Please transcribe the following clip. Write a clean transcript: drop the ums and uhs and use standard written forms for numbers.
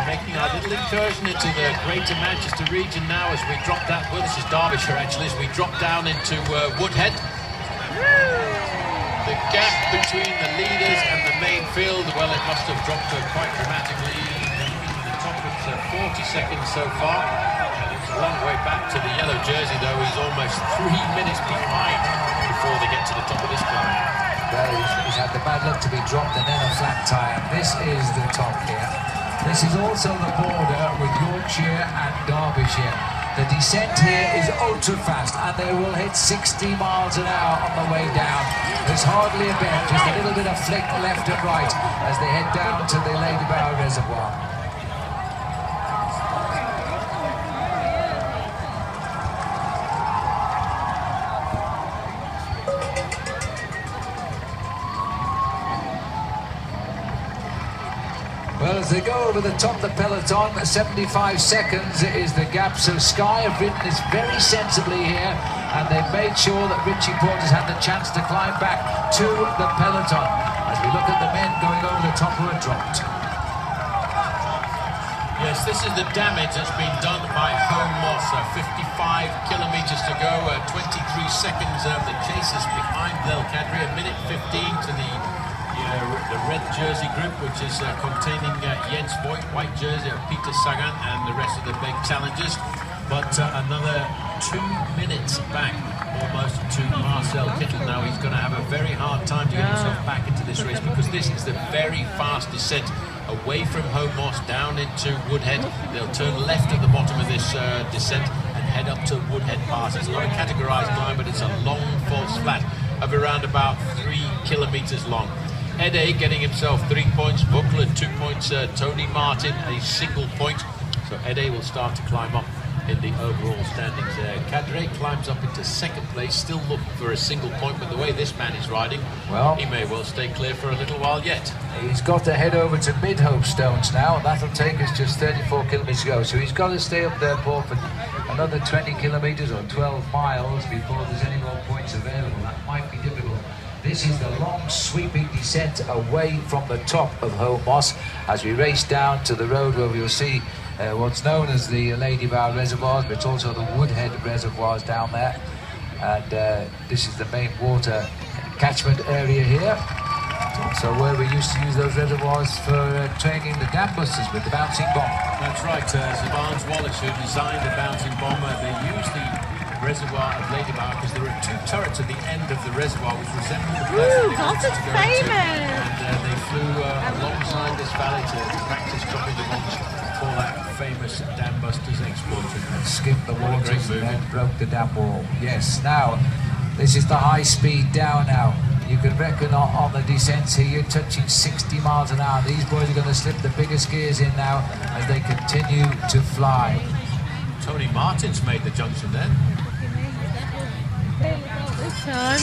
making our little incursion into the Greater Manchester region now as we drop that, well, this is Derbyshire actually, as we drop down into Woodhead. The gap between the leaders and the main field, well, it must have dropped quite dramatically. The top is 40 seconds so far, and it's a long way back to the yellow jersey, though. He's almost 3 minutes behind before they get to the top of this climb. Well, he's had the bad luck to be dropped and then a flat tire. This is the top here. This is also the border with Yorkshire and Derbyshire. The descent here is ultra fast and they will hit 60 miles an hour on the way down. There's hardly a bit, just a little bit of flick left and right as they head down to the Ladybower Reservoir. Well, as they go over the top of the peloton, 75 seconds is the gap. So Sky have ridden this very sensibly here, and they've made sure that Richie Porter's had the chance to climb back to the peloton. As we look at the men going over the top who are dropped. Yes, this is the damage that's been done by Home Moss. 55 kilometres to go, 23 seconds of the chasers behind Del Cadre, a minute 15 to the red jersey group, which is containing Jens Voigt, white jersey of Peter Sagan and the rest of the big challengers. But another 2 minutes back almost to Marcel Kittel. Now he's going to have a very hard time to get himself back into this race, because this is the very fast descent away from Home Moss down into Woodhead. They'll turn left at the bottom of this descent and head up to Woodhead Pass. It's not a categorised climb, but it's a long false flat of around about 3 kilometres long. Ed A getting himself 3 points, Buckland 2 points, Tony Martin a single point. So Ed A will start to climb up in the overall standings. Cadre climbs up into second place, still looking for a single point, but the way this man is riding, well, he may well stay clear for a little while yet. He's got to head over to Mid-Hope Stones now, and that'll take us just 34 kilometres to go. So he's got to stay up there, Paul, for another 20 kilometres or 12 miles before there's any more points available. That might be difficult. This is the long sweeping descent away from the top of Home Moss as we race down to the road where we'll see what's known as the Ladybower Reservoirs, but it's also the Woodhead Reservoirs down there. And this is the main water catchment area here. So where we used to use those reservoirs for training the dam busters with the bouncing bomb. That's right, Zavans Wallace, who designed the bouncing bomber, they used the reservoir of Ladybower because there were 2 turrets at the end of the reservoir which resembled the place they wanted to go to. And they flew alongside this valley to practice dropping the bombs for that famous dam busters exploit. And skipped the waters and then broke the dam wall. Yes, now this is the high speed down now. You can reckon on the descents here, you're touching 60 miles an hour. These boys are going to slip the biggest gears in now as they continue to fly. Tony Martin's made the junction then. This time.